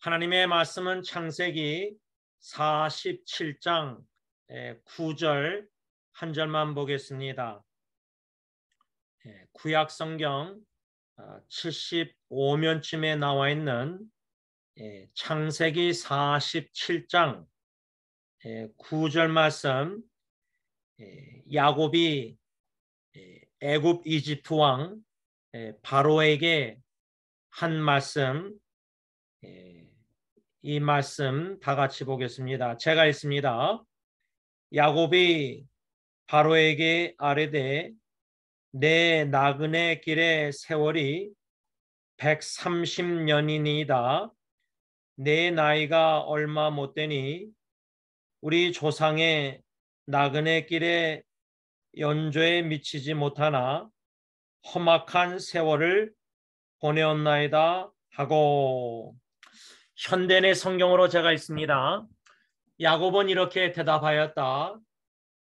하나님의 말씀은 창세기 47장 9절 한 절만 보겠습니다. 구약 성경 75면쯤에 나와 있는 창세기 47장 9절 말씀, 야곱이 애굽 이집트 왕 바로에게 한 말씀, 이 말씀 다 같이 보겠습니다. 제가 읽습니다. 야곱이 바로에게 아뢰되 내 나그네 길의 세월이 130년이니이다. 내 나이가 얼마 못 되니 우리 조상의 나그네 길의 연조에 미치지 못하나 험악한 세월을 보내었나이다 하고, 현대의 성경으로 제가 있습니다. 야곱은 이렇게 대답하였다.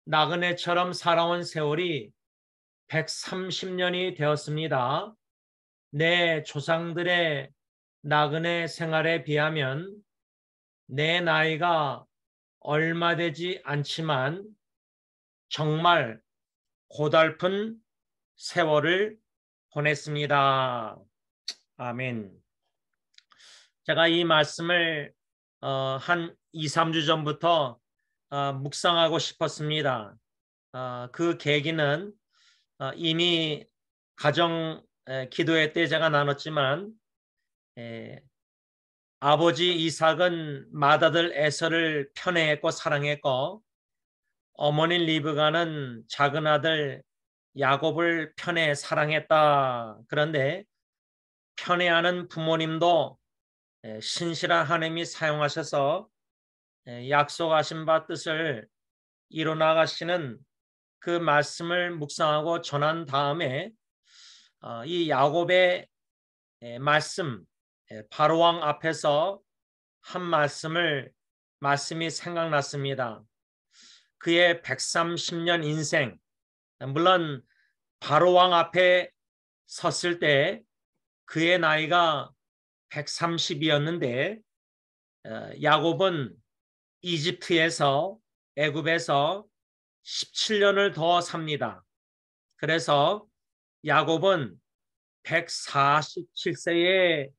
나그네처럼 살아온 세월이 130년이 되었습니다. 내 조상들의 나그네 생활에 비하면 내 나이가 얼마 되지 않지만 정말 고달픈 세월을 보냈습니다. 아멘. 제가 이 말씀을 한 2, 3주 전부터 묵상하고 싶었습니다. 그 계기는 이미 가정 기도회 때 제가 나눴지만, 아버지 이삭은 맏아들 에서를 편애했고 사랑했고, 어머니 리브가는 작은 아들 야곱을 편애 사랑했다. 그런데 편애하는 부모님도 신실한 하나님이 사용하셔서 약속하신 바 뜻을 이뤄나가시는 그 말씀을 묵상하고 전한 다음에 이 야곱의 말씀, 바로왕 앞에서 한 말씀이 생각났습니다. 그의 130년 인생, 물론 바로왕 앞에 섰을 때 그의 나이가 130이었는데 야곱은 이집트에서 애굽에서 17년을 더 삽니다. 그래서 야곱은 147세에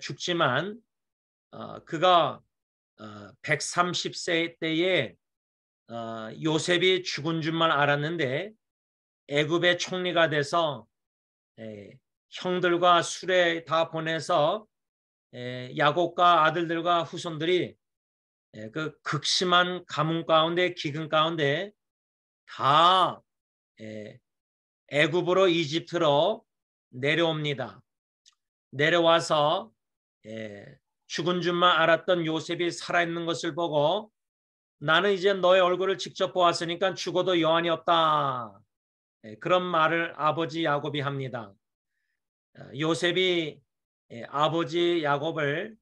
죽지만 그가 130세 때에 요셉이 죽은 줄만 알았는데 애굽의 총리가 돼서 형들과 수레 다 보내서 야곱과 아들들과 후손들이 그 극심한 가뭄 가운데 기근 가운데 다 애굽으로 이집트로 내려옵니다. 내려와서 죽은 줄만 알았던 요셉이 살아있는 것을 보고 나는 이제 너의 얼굴을 직접 보았으니까 죽어도 여한이 없다. 그런 말을 아버지 야곱이 합니다. 요셉이 아버지 야곱을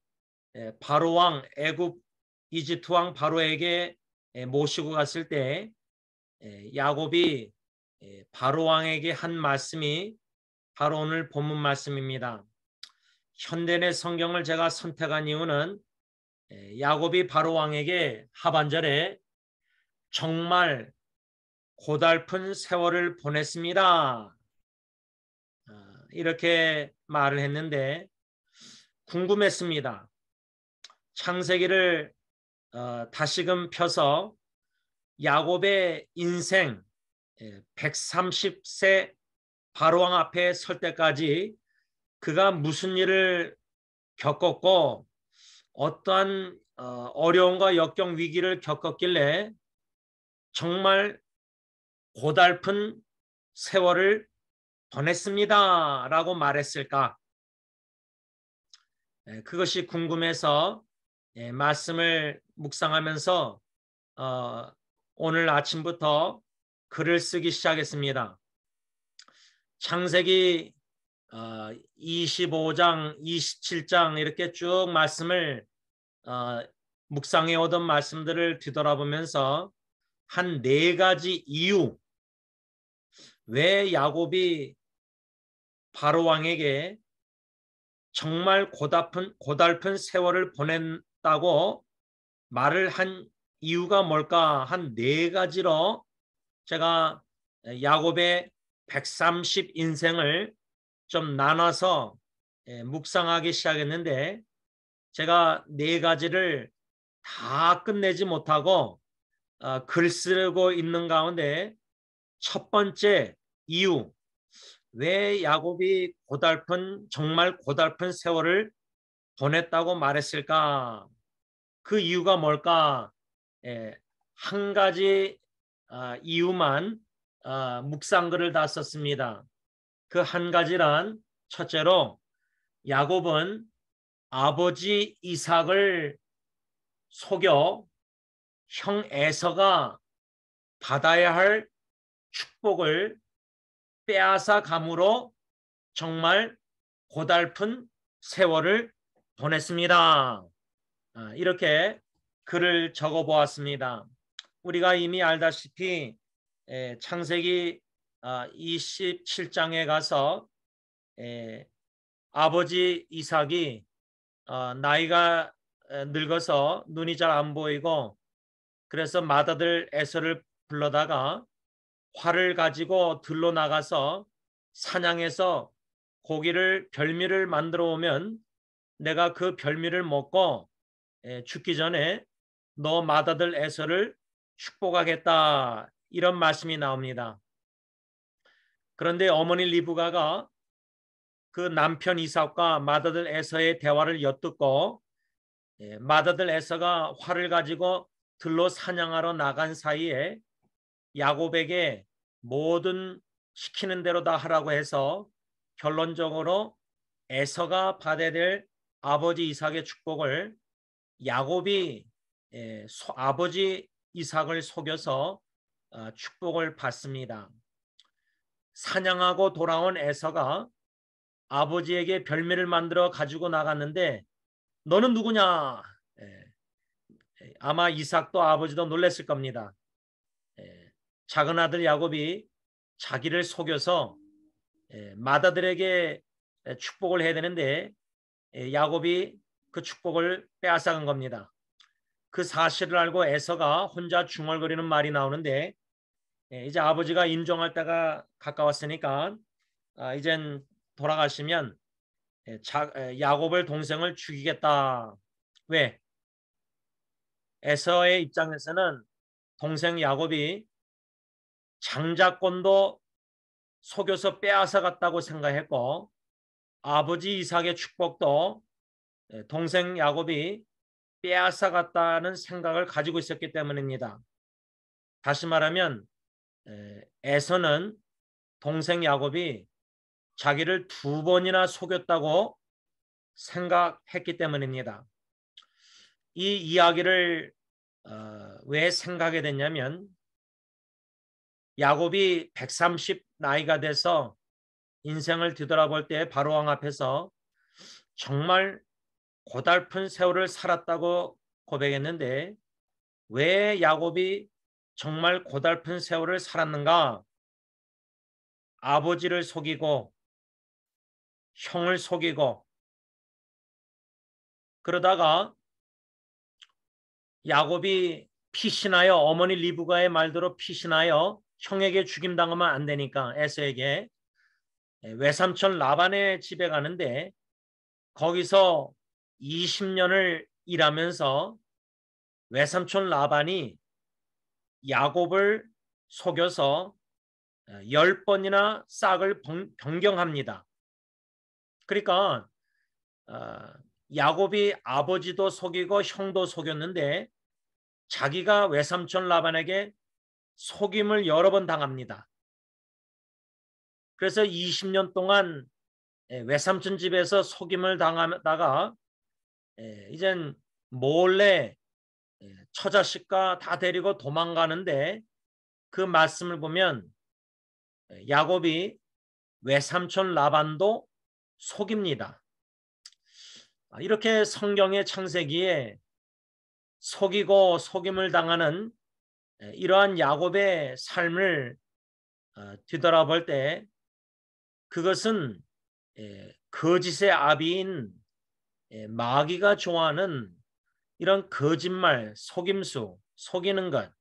바로왕 애굽 이집트 왕 바로에게 모시고 갔을 때 야곱이 바로왕에게 한 말씀이 바로 오늘 본문 말씀입니다. 현대의 성경을 제가 선택한 이유는 야곱이 바로왕에게 하반절에 정말 고달픈 세월을 보냈습니다. 이렇게 말을 했는데 궁금했습니다. 창세기를 다시금 펴서 야곱의 인생 130세 바로왕 앞에 설 때까지 그가 무슨 일을 겪었고 어떠한 어려움과 역경 위기를 겪었길래 정말 고달픈 세월을 보냈습니다 라고 말했을까? 그것이 궁금해서 말씀을 묵상하면서 오늘 아침부터 글을 쓰기 시작했습니다. 창세기 25장, 27장 이렇게 쭉 말씀을 묵상해 오던 말씀들을 뒤돌아보면서 한 4가지 이유, 왜 야곱이 바로왕에게 정말 고달픈 세월을 보냈다고 말을 한 이유가 뭘까? 한 네 가지로 제가 야곱의 130 인생을 좀 나눠서 묵상하기 시작했는데, 제가 네 가지를 다 끝내지 못하고 글 쓰고 있는 가운데 첫 번째 이유, 왜 야곱이 정말 고달픈 세월을 보냈다고 말했을까? 그 이유가 뭘까? 한 가지 이유만 묵상글을 다 썼습니다. 그 한 가지란, 첫째로 야곱은 아버지 이삭을 속여 형 에서가 받아야 할 축복을 빼앗아 감으로 정말 고달픈 세월을 보냈습니다. 이렇게 글을 적어 보았습니다. 우리가 이미 알다시피 창세기 27장에 가서 아버지 이삭이 나이가 늙어서 눈이 잘 안 보이고, 그래서 맏아들 에서를 불러다가 활을 가지고 들로 나가서 사냥해서 별미를 만들어 오면 내가 그 별미를 먹고 죽기 전에 너 맏아들 에서를 축복하겠다, 이런 말씀이 나옵니다. 그런데 어머니 리브가가 그 남편 이삭과 맏아들 에서의 대화를 엿듣고 맏아들 에서가 활을 가지고 들로 사냥하러 나간 사이에 야곱에게 모든 시키는 대로 다 하라고 해서 결론적으로 에서가 받아야 될 아버지 이삭의 축복을 야곱이 아버지 이삭을 속여서 축복을 받습니다. 사냥하고 돌아온 에서가 아버지에게 별미를 만들어 가지고 나갔는데, 너는 누구냐? 아마 이삭도 아버지도 놀랐을 겁니다. 작은 아들 야곱이 자기를 속여서 맏아들에게 축복을 해야 되는데 야곱이 그 축복을 빼앗아간 겁니다. 그 사실을 알고 에서가 혼자 중얼거리는 말이 나오는데, 이제 아버지가 임종할 때가 가까웠으니까 이젠 돌아가시면 야곱을 동생을 죽이겠다. 왜? 에서의 입장에서는 동생 야곱이 장자권도 속여서 빼앗아갔다고 생각했고, 아버지 이삭의 축복도 동생 야곱이 빼앗아갔다는 생각을 가지고 있었기 때문입니다. 다시 말하면 에서는 동생 야곱이 자기를 2번이나 속였다고 생각했기 때문입니다. 이 이야기를 왜 생각하게 됐냐면, 야곱이 130 나이가 돼서 인생을 뒤돌아볼 때 바로왕 앞에서 정말 고달픈 세월을 살았다고 고백했는데, 왜 야곱이 정말 고달픈 세월을 살았는가? 아버지를 속이고 형을 속이고, 그러다가 야곱이 피신하여, 어머니 리브가의 말대로 피신하여 형에게 죽임당하면 안 되니까 에서에게 외삼촌 라반의 집에 가는데, 거기서 20년을 일하면서 외삼촌 라반이 야곱을 속여서 10번이나 싹을 변경합니다. 그러니까 야곱이 아버지도 속이고 형도 속였는데 자기가 외삼촌 라반에게 속임을 여러 번 당합니다. 그래서 20년 동안 외삼촌 집에서 속임을 당하다가 이젠 몰래 처자식과 다 데리고 도망가는데, 그 말씀을 보면 야곱이 외삼촌 라반도 속입니다. 이렇게 성경의 창세기에 속이고 속임을 당하는 이러한 야곱의 삶을 뒤돌아볼 때, 그것은 거짓의 아비인 마귀가 좋아하는 이런 거짓말, 속임수, 속이는 것,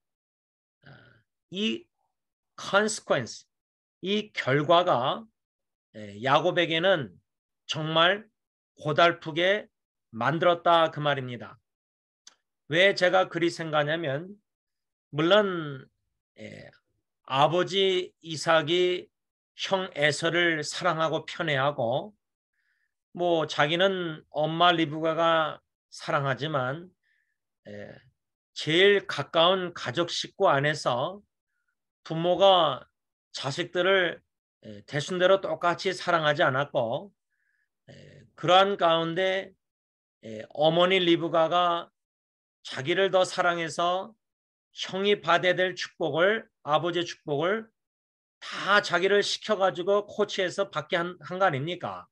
이 consequence, 이 결과가 야곱에게는 정말 고달프게 만들었다 그 말입니다. 왜 제가 그리 생각하냐면 물론 아버지 이삭이 형 에서를 사랑하고 편애하고 뭐 자기는 엄마 리브가가 사랑하지만 제일 가까운 가족 식구 안에서 부모가 자식들을 대순대로 똑같이 사랑하지 않았고 그러한 가운데 어머니 리브가가 자기를 더 사랑해서 형이 받아야 될 축복을 아버지의 축복을 다 자기를 시켜가지고 코치해서 받게 한 거 아닙니까?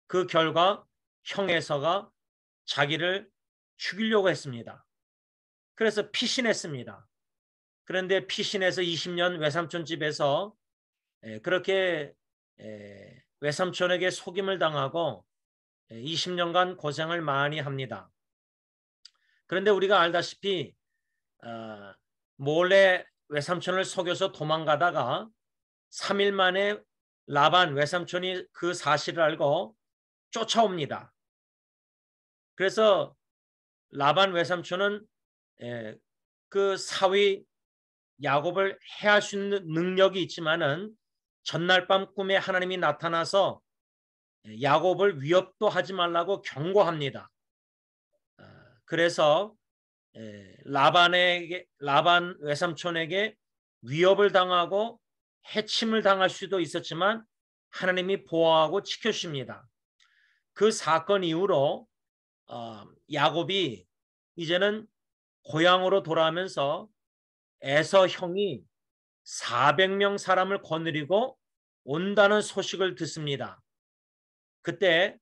그 결과 형 에서가 자기를 죽이려고 했습니다. 그래서 피신했습니다. 그런데 피신해서 20년 외삼촌 집에서 그렇게 외삼촌에게 속임을 당하고 20년간 고생을 많이 합니다. 그런데 우리가 알다시피 몰래 외삼촌을 속여서 도망가다가 3일 만에 라반 외삼촌이 그 사실을 알고 쫓아옵니다. 그래서 라반 외삼촌은 그 사위 야곱을 해할 수 있는 능력이 있지만은 전날 밤 꿈에 하나님이 나타나서 야곱을 위협도 하지 말라고 경고합니다. 그래서 라반 외삼촌에게 위협을 당하고 해침을 당할 수도 있었지만 하나님이 보호하고 지켜주십니다. 그 사건 이후로 야곱이 이제는 고향으로 돌아오면서 에서 형이 400명 사람을 거느리고 온다는 소식을 듣습니다. 그때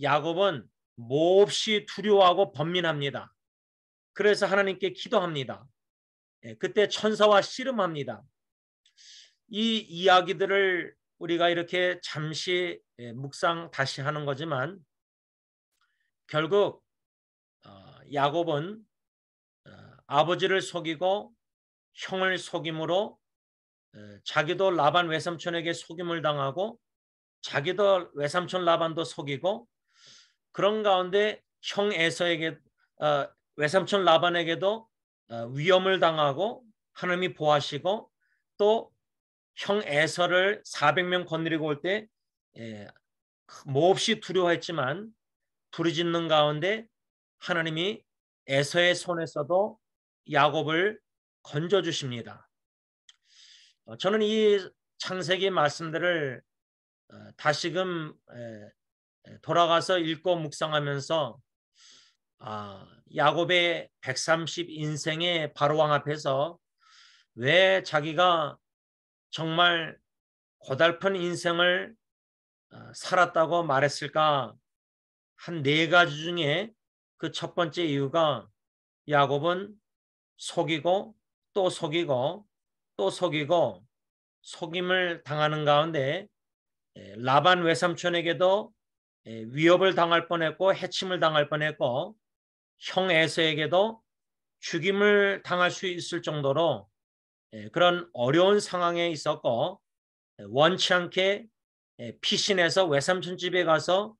야곱은 몹시 두려워하고 번민합니다. 그래서 하나님께 기도합니다. 그때 천사와 씨름합니다. 이 이야기들을 우리가 이렇게 잠시 묵상 다시 하는 거지만 결국 야곱은 아버지를 속이고 형을 속임으로 자기도 라반 외삼촌에게 속임을 당하고 자기도 외삼촌 라반도 속이고 그런 가운데 형 에서에게 외삼촌 라반에게도 위험을 당하고 하나님이 보호하시고 또 형 에서를 400명 거느리고 올 때 몹시 두려워했지만 부르짖는 가운데 하나님이 에서의 손에서도 야곱을 건져주십니다. 저는 이 창세기 말씀들을 다시금 돌아가서 읽고 묵상하면서 야곱의 130 인생의 바로왕 앞에서 왜 자기가 정말 고달픈 인생을 살았다고 말했을까? 한 4가지 중에 그 첫 번째 이유가 야곱은 속이고 또 속이고 또 속이고 속임을 당하는 가운데 라반 외삼촌에게도 위협을 당할 뻔했고 해침을 당할 뻔했고 형 에서에게도 죽임을 당할 수 있을 정도로 그런 어려운 상황에 있었고 원치 않게 피신해서 외삼촌 집에 가서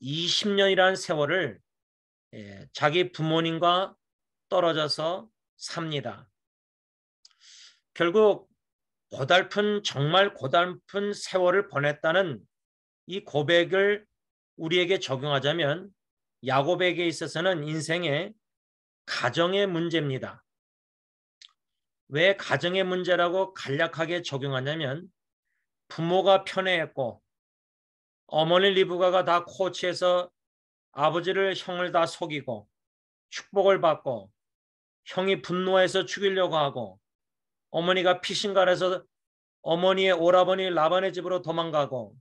20년이라는 세월을 자기 부모님과 떨어져서 삽니다. 결국 정말 고달픈 세월을 보냈다는 이 고백을 우리에게 적용하자면 야곱에게 있어서는 인생의 가정의 문제입니다. 왜 가정의 문제라고 간략하게 적용하냐면 부모가 편애했고 어머니 리브가가 다 코치해서 아버지를 형을 다 속이고 축복을 받고 형이 분노해서 죽이려고 하고 어머니가 피신갈해서 어머니의 오라버니 라반의 집으로 도망가고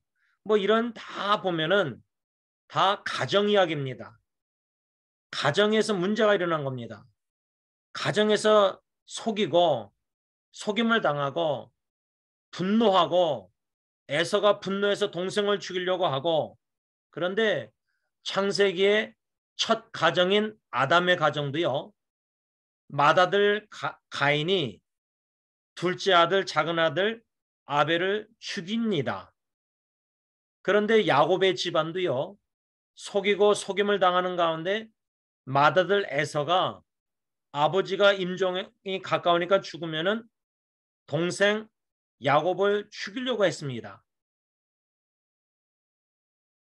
뭐 이런 다 보면은 다 가정 이야기입니다. 가정에서 문제가 일어난 겁니다. 가정에서 속이고 속임을 당하고 분노하고 에서가 분노해서 동생을 죽이려고 하고, 그런데 창세기의 첫 가정인 아담의 가정도요, 맏아들 가인이 둘째 아들, 작은 아들 아벨을 죽입니다. 그런데 야곱의 집안도요, 속이고 속임을 당하는 가운데 맏아들 에서가 아버지가 임종이 가까우니까 죽으면은 동생 야곱을 죽이려고 했습니다.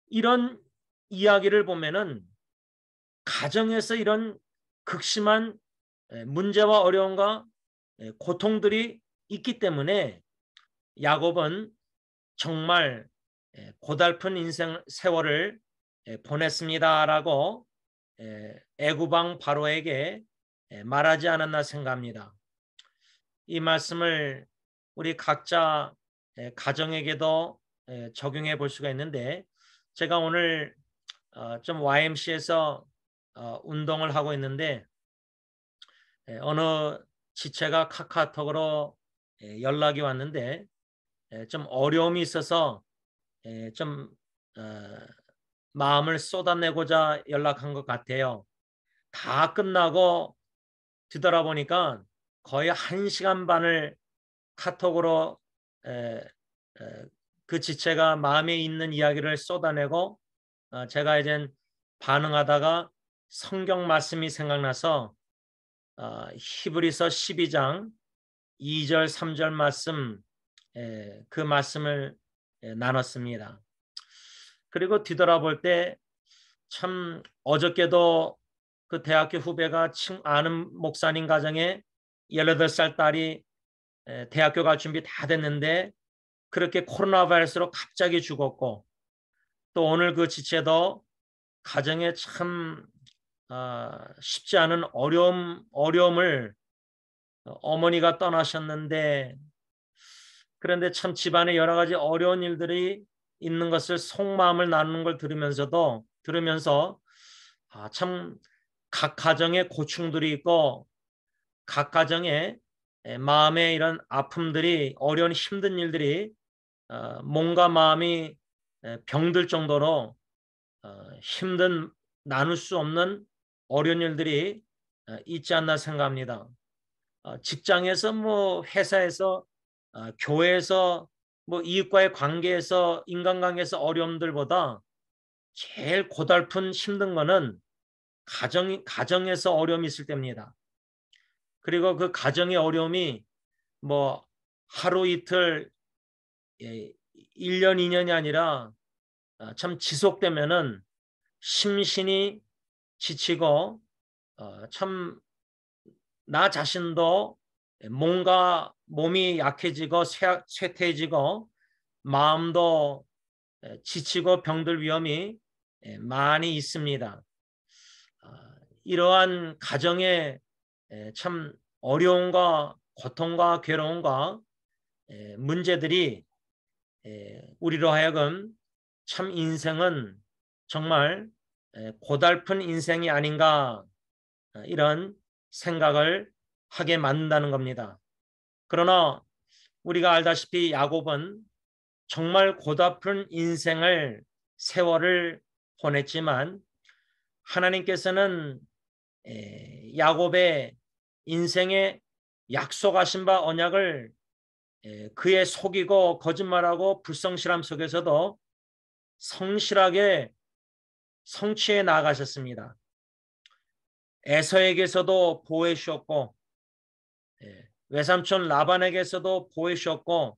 이런 이야기를 보면은 가정에서 이런 극심한 문제와 어려움과 고통들이 있기 때문에 야곱은 정말 고달픈 인생 세월을 보냈습니다라고 애굽왕 바로에게 말하지 않았나 생각합니다. 이 말씀을 우리 각자 가정에게도 적용해 볼 수가 있는데, 제가 오늘 좀 YMCA에서 운동을 하고 있는데 어느 지체가 카카오톡으로 연락이 왔는데 좀 어려움이 있어서 좀 마음을 쏟아내고자 연락한 것 같아요. 다 끝나고 뒤돌아보니까 거의 1시간 반을 카톡으로 그 지체가 마음에 있는 이야기를 쏟아내고 제가 이제 반응하다가 성경 말씀이 생각나서 히브리서 12장 2절 3절 말씀, 그 말씀을 나눴습니다. 그리고 뒤돌아볼 때 참 어저께도 그 대학교 후배가 아는 목사님 가정에 18살 딸이 대학교 갈 준비 다 됐는데 그렇게 코로나 바이러스로 갑자기 죽었고, 또 오늘 그 지체도 가정에 참 쉽지 않은 어려움을 어머니가 떠나셨는데, 그런데 참 집안에 여러 가지 어려운 일들이 있는 것을 속마음을 나누는 걸 들으면서 참 각 가정에 고충들이 있고 각 가정에 마음에 이런 아픔들이, 어려운 힘든 일들이 몸과 마음이 병들 정도로 힘든, 나눌 수 없는 어려운 일들이 있지 않나 생각합니다. 직장에서 뭐 회사에서 교회에서 뭐 이웃과의 관계에서, 인간관계에서 어려움들보다 제일 고달픈 힘든 거는 가정에서 어려움이 있을 때입니다. 그리고 그 가정의 어려움이 뭐 하루 이틀 1년 2년이 아니라 참 지속되면은 심신이 지치고 참 나 자신도 몸이 약해지고 쇠퇴해지고 마음도 지치고 병들 위험이 많이 있습니다. 이러한 가정의 참 어려움과 고통과 괴로움과 문제들이 우리로 하여금 참 인생은 정말 고달픈 인생이 아닌가, 이런 생각을 하게 만든다는 겁니다. 그러나 우리가 알다시피 야곱은 정말 고달픈 세월을 보냈지만 하나님께서는 야곱의 인생에 약속하신 바 언약을 그의 속이고 거짓말하고 불성실함 속에서도 성실하게 성취해 나가셨습니다. 에서에게서도 보호해 주셨고 외삼촌 라반에게서도 보호해 주셨고,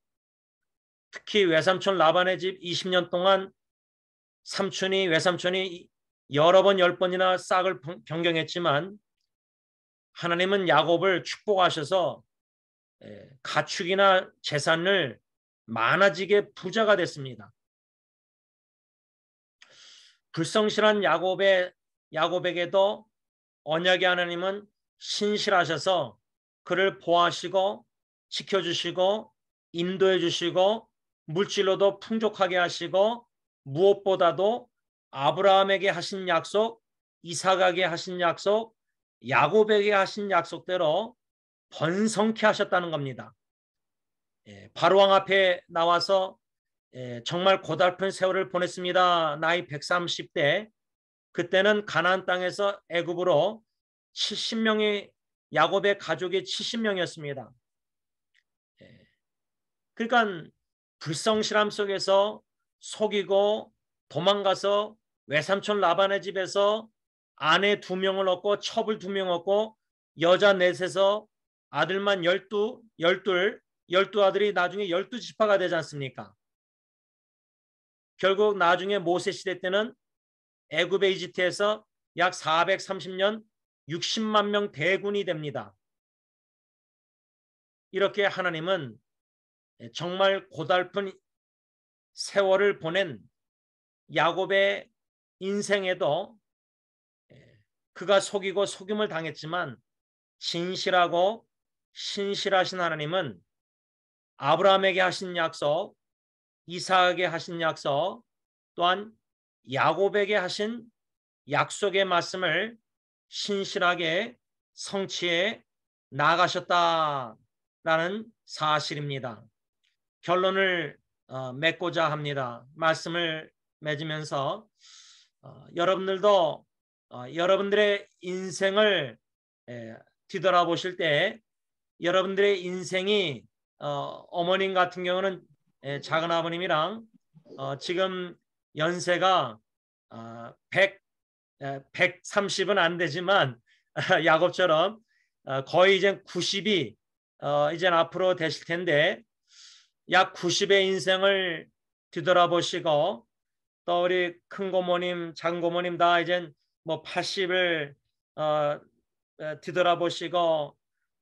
특히 외삼촌 라반의 집 20년 동안 외삼촌이 여러 번 10번이나 싹을 변경했지만 하나님은 야곱을 축복하셔서 가축이나 재산을 많아지게 부자가 됐습니다. 불성실한 야곱에게도 언약의 하나님은 신실하셔서 그를 보호하시고 지켜주시고 인도해 주시고 물질로도 풍족하게 하시고, 무엇보다도 아브라함에게 하신 약속, 이삭에게 하신 약속, 야곱에게 하신 약속대로 번성케 하셨다는 겁니다. 바로왕 앞에 나와서 정말 고달픈 세월을 보냈습니다. 나이 130대. 그때는 가나안 땅에서 애굽으로 70명이 야곱의 가족이 70명이었습니다. 그러니까 불성실함 속에서 속이고 도망가서 외삼촌 라반의 집에서 아내 2명을 얻고 첩을 2명 얻고 여자 넷에서 아들만 12 아들이 나중에 12지파가 되지 않습니까? 결국 나중에 모세 시대 때는 애굽의 이집트에서 약 430년 60만 명 대군이 됩니다. 이렇게 하나님은 정말 고달픈 세월을 보낸 야곱의 인생에도 그가 속이고 속임을 당했지만 진실하고 신실하신 하나님은 아브라함에게 하신 약속, 이삭에게 하신 약속, 또한 야곱에게 하신 약속의 말씀을 신실하게 성취해 나가셨다라는 사실입니다. 결론을 맺고자 합니다. 말씀을 맺으면서 여러분들도 여러분들의 인생을 뒤돌아보실 때 여러분들의 인생이 어머님 같은 경우는 작은 아버님이랑 지금 연세가 130은 안 되지만 야곱처럼 거의 이제 90이 이제 앞으로 되실 텐데 약 90의 인생을 뒤돌아보시고 또 우리 큰 고모님, 작은 고모님 다 이제 뭐 80을 뒤돌아보시고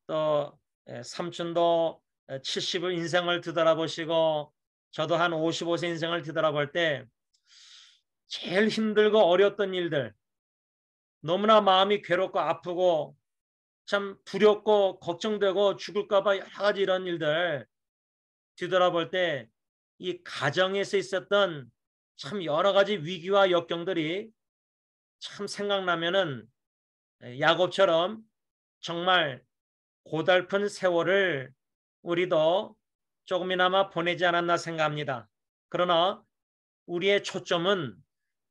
또 삼촌도 70의 인생을 뒤돌아보시고 저도 한 55세 인생을 뒤돌아볼 때 제일 힘들고 어려웠던 일들, 너무나 마음이 괴롭고 아프고 참 두렵고 걱정되고 죽을까 봐 여러 가지 이런 일들 뒤돌아볼 때 이 가정에서 있었던 참 여러 가지 위기와 역경들이 참 생각나면은 야곱처럼 정말 고달픈 세월을 우리도 조금이나마 보내지 않았나 생각합니다. 그러나 우리의 초점은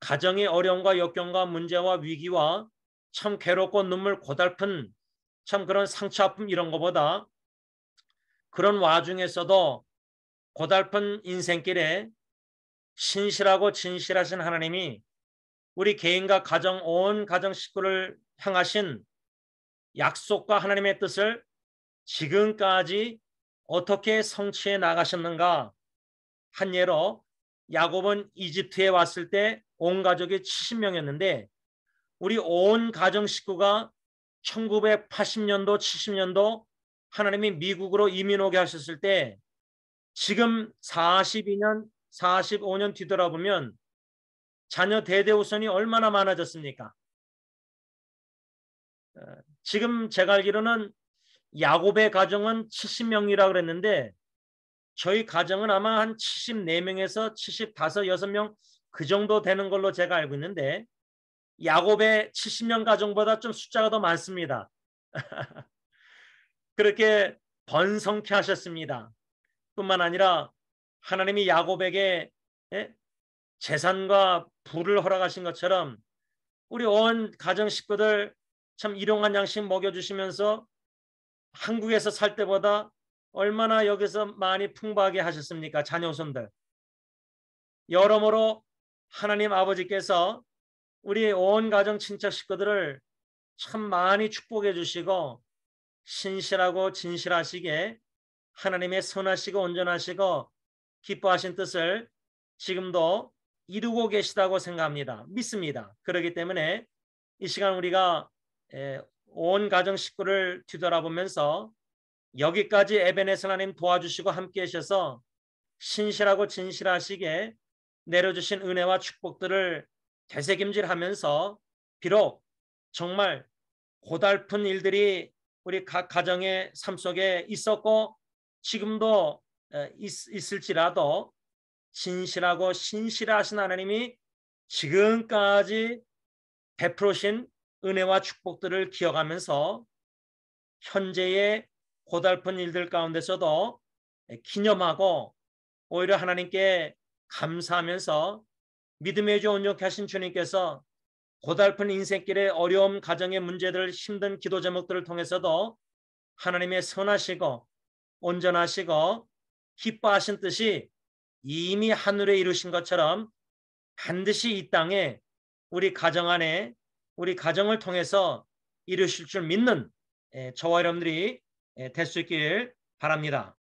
가정의 어려움과 역경과 문제와 위기와 참 괴롭고 눈물 고달픈 참 그런 상처 아픔 이런 것보다 그런 와중에서도 고달픈 인생길에 신실하고 진실하신 하나님이 우리 개인과 가정 온 가정 식구를 향하신 약속과 하나님의 뜻을 지금까지 어떻게 성취해 나가셨는가. 한 예로 야곱은 이집트에 왔을 때 온 가족이 70명이었는데 우리 온 가정 식구가 1980년도 70년도 하나님이 미국으로 이민 오게 하셨을 때 지금 42년 45년 뒤돌아보면 자녀 대대우선이 얼마나 많아졌습니까? 지금 제가 알기로는 야곱의 가정은 70명이라고 그랬는데 저희 가정은 아마 한 74명에서 75, 6명 그 정도 되는 걸로 제가 알고 있는데 야곱의 70명 가정보다 좀 숫자가 더 많습니다. 그렇게 번성케 하셨습니다. 뿐만 아니라 하나님이 야곱에게 재산과 부를 허락하신 것처럼 우리 온 가정 식구들 참 일용할 양식 먹여주시면서 한국에서 살 때보다 얼마나 여기서 많이 풍부하게 하셨습니까? 자녀손들. 여러모로 하나님 아버지께서 우리 온 가정 친척 식구들을 참 많이 축복해 주시고 신실하고 진실하시게 하나님의 선하시고 온전하시고 기뻐하신 뜻을 지금도 이루고 계시다고 생각합니다. 믿습니다. 그렇기 때문에 이 시간 우리가 온 가정 식구를 뒤돌아보면서 여기까지 에베네zer 하나님 도와주시고 함께 하셔서 신실하고 진실하시게 내려주신 은혜와 축복들을 되새김질하면서 비록 정말 고달픈 일들이 우리 각 가정의 삶 속에 있었고 지금도 있을지라도 진실하고 신실하신 하나님이 지금까지 베풀으신 은혜와 축복들을 기억하면서 현재의 고달픈 일들 가운데서도 기념하고 오히려 하나님께 감사하면서 믿음의 주 온전케 하신 주님께서 고달픈 인생길의 어려움, 가정의 문제들, 힘든 기도 제목들을 통해서도 하나님의 선하시고 온전하시고 기뻐하신 뜻이 이미 하늘에 이루신 것처럼 반드시 이 땅에 우리 가정 안에 우리 가정을 통해서 이루실 줄 믿는 저와 여러분들이 될 수 있길 바랍니다.